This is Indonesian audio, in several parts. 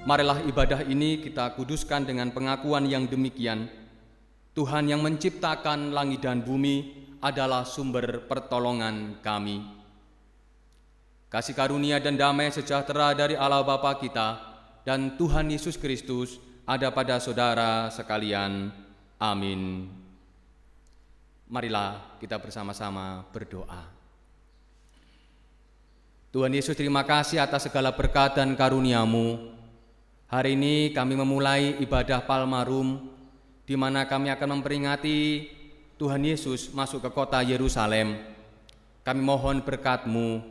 Marilah ibadah ini kita kuduskan dengan pengakuan yang demikian. Tuhan yang menciptakan langit dan bumi adalah sumber pertolongan kami. Kasih karunia dan damai sejahtera dari Allah Bapa kita dan Tuhan Yesus Kristus ada pada saudara sekalian. Amin. Marilah kita bersama-sama berdoa. Tuhan Yesus, terima kasih atas segala berkat dan karunia-Mu. Hari ini kami memulai ibadah Palmarum, di mana kami akan memperingati Tuhan Yesus masuk ke kota Yerusalem. Kami mohon berkat-Mu,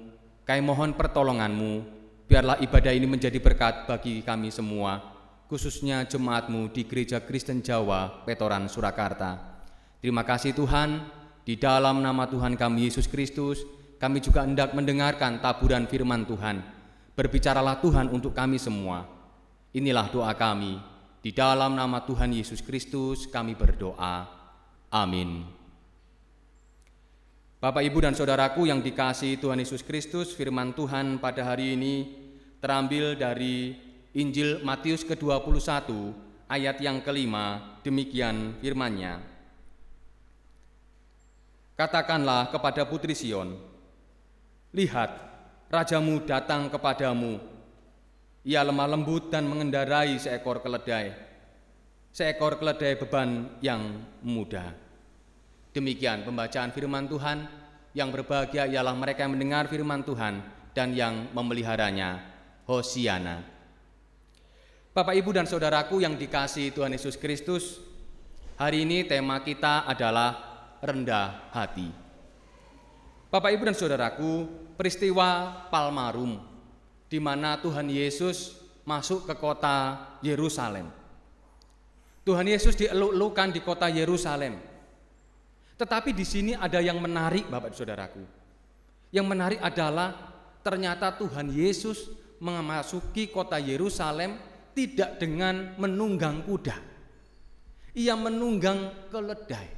kami mohon pertolongan-Mu, biarlah ibadah ini menjadi berkat bagi kami semua, khususnya jemaat-Mu di Gereja Kristen Jawa, Petoran, Surakarta. Terima kasih Tuhan, di dalam nama Tuhan kami Yesus Kristus, kami juga hendak mendengarkan taburan firman Tuhan. Berbicaralah Tuhan untuk kami semua. Inilah doa kami. Di dalam nama Tuhan Yesus Kristus kami berdoa. Amin. Bapak, Ibu, dan Saudaraku yang dikasihi Tuhan Yesus Kristus, firman Tuhan pada hari ini terambil dari Injil Matius ke-21 ayat yang kelima. Demikian firman-Nya. Katakanlah kepada putri Sion, lihat, rajamu datang kepadamu. Ia lemah lembut dan mengendarai seekor keledai beban yang mudah. Demikian pembacaan firman Tuhan. Yang berbahagia ialah mereka yang mendengar firman Tuhan dan yang memeliharanya. Hosiana. Bapak, Ibu, dan Saudaraku yang dikasihi Tuhan Yesus Kristus, hari ini tema kita adalah rendah hati. Bapak, Ibu, dan Saudaraku, peristiwa Palmarum, di mana Tuhan Yesus masuk ke kota Yerusalem. Tuhan Yesus dieluk-elukan di kota Yerusalem. Tetapi di sini ada yang menarik, Bapak, Saudaraku. Yang menarik adalah ternyata Tuhan Yesus memasuki kota Yerusalem tidak dengan menunggang kuda. Ia menunggang keledai.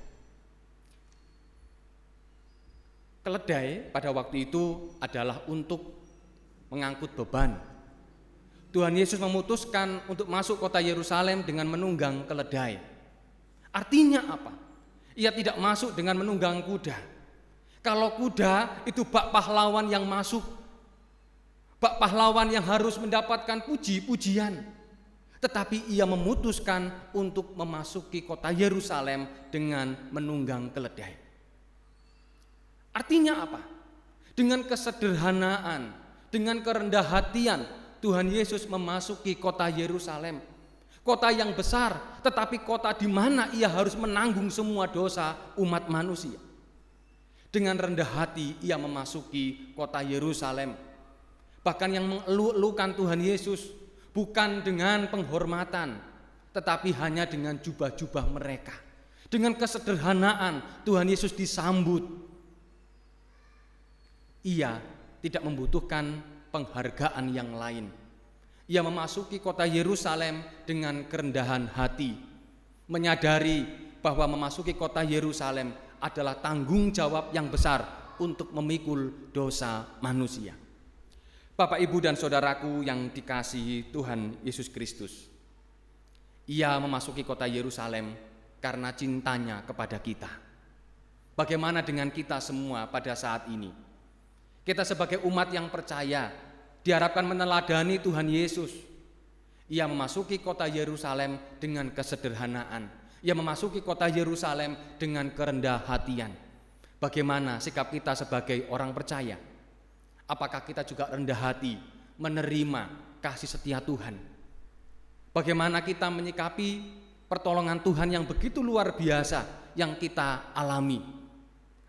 Keledai pada waktu itu adalah untuk mengangkut beban. Tuhan Yesus memutuskan untuk masuk kota Yerusalem dengan menunggang keledai. Artinya apa? Ia tidak masuk dengan menunggang kuda. Kalau kuda itu bak pahlawan yang masuk, bak pahlawan yang harus mendapatkan puji-pujian. Tetapi ia memutuskan untuk memasuki kota Yerusalem dengan menunggang keledai. Artinya apa? Dengan kesederhanaan, dengan kerendah hatian, Tuhan Yesus memasuki kota Yerusalem. Kota yang besar, tetapi kota di mana ia harus menanggung semua dosa umat manusia. Dengan rendah hati ia memasuki kota Yerusalem. Bahkan yang mengeluk-elukan Tuhan Yesus bukan dengan penghormatan, tetapi hanya dengan jubah-jubah mereka. Dengan kesederhanaan Tuhan Yesus disambut. Ia tidak membutuhkan penghargaan yang lain. Ia memasuki kota Yerusalem dengan kerendahan hati, menyadari bahwa memasuki kota Yerusalem adalah tanggung jawab yang besar untuk memikul dosa manusia. Bapak, Ibu, dan Saudaraku yang dikasihi Tuhan Yesus Kristus, ia memasuki kota Yerusalem karena cintanya kepada kita. Bagaimana dengan kita semua pada saat ini? Kita sebagai umat yang percaya diharapkan meneladani Tuhan Yesus. Ia memasuki kota Yerusalem dengan kesederhanaan. Ia memasuki kota Yerusalem dengan kerendah hatian. Bagaimana sikap kita sebagai orang percaya? Apakah kita juga rendah hati menerima kasih setia Tuhan? Bagaimana kita menyikapi pertolongan Tuhan yang begitu luar biasa yang kita alami?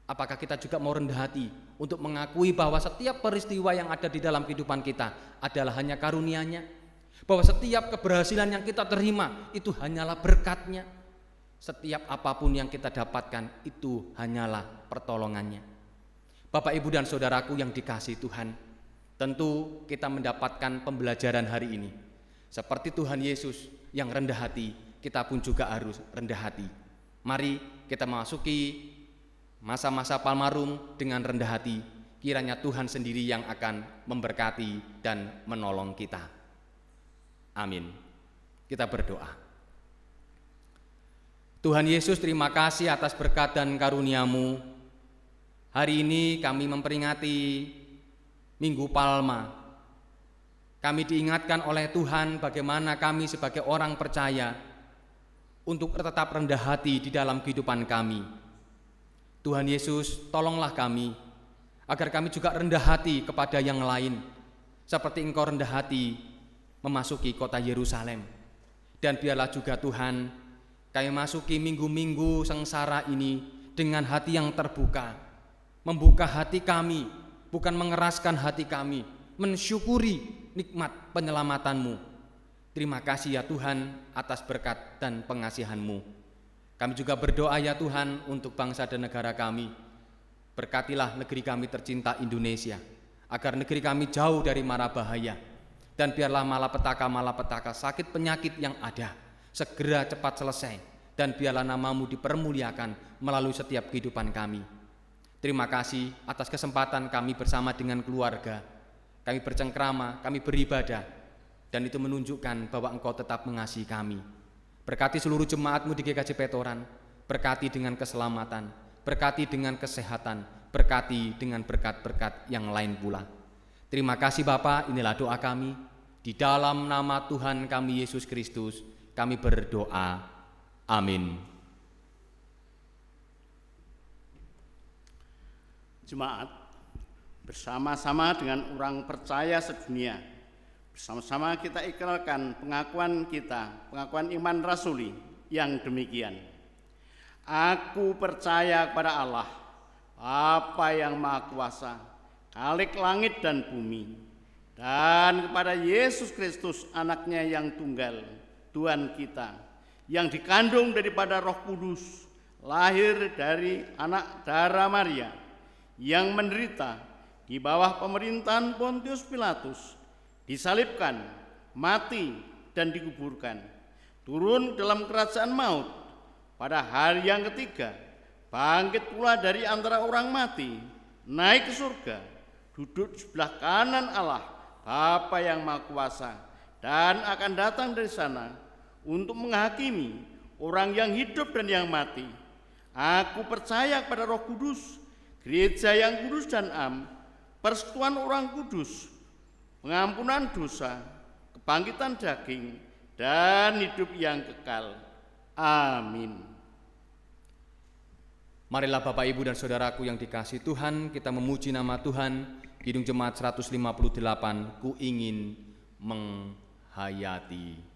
Apakah kita juga mau rendah hati untuk mengakui bahwa setiap peristiwa yang ada di dalam kehidupan kita adalah hanya karunia-Nya, bahwa setiap keberhasilan yang kita terima itu hanyalah berkat-Nya, setiap apapun yang kita dapatkan itu hanyalah pertolongan-Nya. Bapak, Ibu, dan Saudaraku yang dikasihi Tuhan, tentu kita mendapatkan pembelajaran hari ini. Seperti Tuhan Yesus yang rendah hati, kita pun juga harus rendah hati. Mari kita memasuki masa-masa Palmarum dengan rendah hati. Kiranya Tuhan sendiri yang akan memberkati dan menolong kita. Amin. Kita berdoa. Tuhan Yesus, terima kasih atas berkat dan karunia-Mu. Hari ini kami memperingati Minggu Palma. Kami diingatkan oleh Tuhan bagaimana kami sebagai orang percaya untuk tetap rendah hati di dalam kehidupan kami. Tuhan Yesus, tolonglah kami agar kami juga rendah hati kepada yang lain, seperti Engkau rendah hati memasuki kota Yerusalem. Dan biarlah juga Tuhan, kami masuki minggu-minggu sengsara ini dengan hati yang terbuka, membuka hati kami, bukan mengeraskan hati kami, mensyukuri nikmat penyelamatan-Mu. Terima kasih ya Tuhan atas berkat dan pengasihan-Mu. Kami juga berdoa ya Tuhan untuk bangsa dan negara kami. Berkatilah negeri kami tercinta Indonesia, agar negeri kami jauh dari mara bahaya. Dan biarlah malapetaka sakit penyakit yang ada segera cepat selesai. Dan biarlah nama-Mu dipermuliakan melalui setiap kehidupan kami. Terima kasih atas kesempatan kami bersama dengan keluarga. Kami bercengkrama, kami beribadah. Dan itu menunjukkan bahwa Engkau tetap mengasihi kami. Berkati seluruh jemaat-Mu di GKJ Petoran. Berkati dengan keselamatan, berkati dengan kesehatan, berkati dengan berkat-berkat yang lain pula. Terima kasih Bapa, inilah doa kami. Di dalam nama Tuhan kami Yesus Kristus, kami berdoa. Amin. Jemaat, bersama-sama dengan orang percaya sedunia, bersama-sama kita ikrarkan pengakuan iman rasuli yang demikian. Aku percaya kepada Allah, Bapa yang Maha Kuasa, Khalik langit dan bumi, dan kepada Yesus Kristus, anaknya yang tunggal, Tuhan kita, yang dikandung daripada Roh Kudus, lahir dari anak darah Maria, yang menderita di bawah pemerintahan Pontius Pilatus, disalibkan, mati, dan dikuburkan, turun dalam kerajaan maut, pada hari yang ketiga, bangkit pula dari antara orang mati, naik ke surga, duduk di sebelah kanan Allah, Bapa yang Maha Kuasa, dan akan datang dari sana untuk menghakimi orang yang hidup dan yang mati. Aku percaya kepada Roh Kudus, gereja yang kudus dan am, persekutuan orang kudus, pengampunan dosa, kebangkitan daging, dan hidup yang kekal. Amin. Marilah Bapak, Ibu, dan Saudaraku yang dikasihi Tuhan, kita memuji nama Tuhan. Kidung Jemaat 158, Ku ingin menghayati.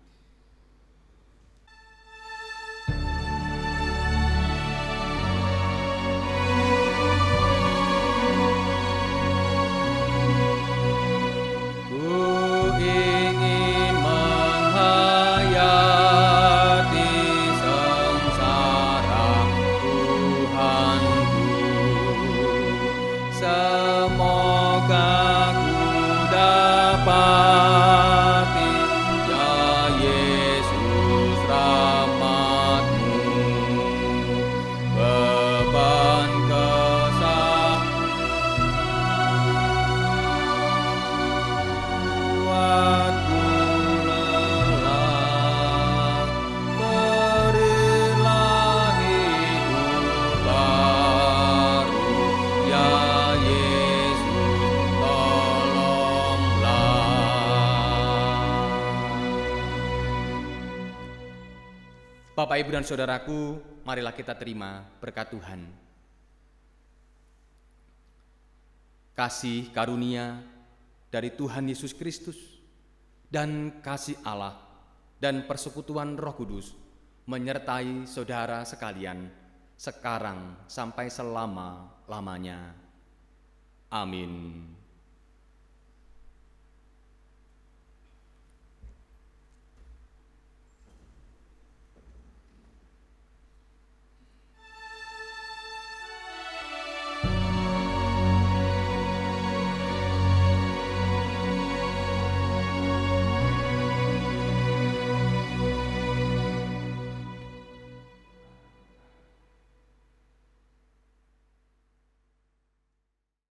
Bapak, Ibu, dan Saudaraku, marilah kita terima berkat Tuhan. Kasih karunia dari Tuhan Yesus Kristus dan kasih Allah dan persekutuan Roh Kudus menyertai saudara sekalian sekarang sampai selama-lamanya. Amin.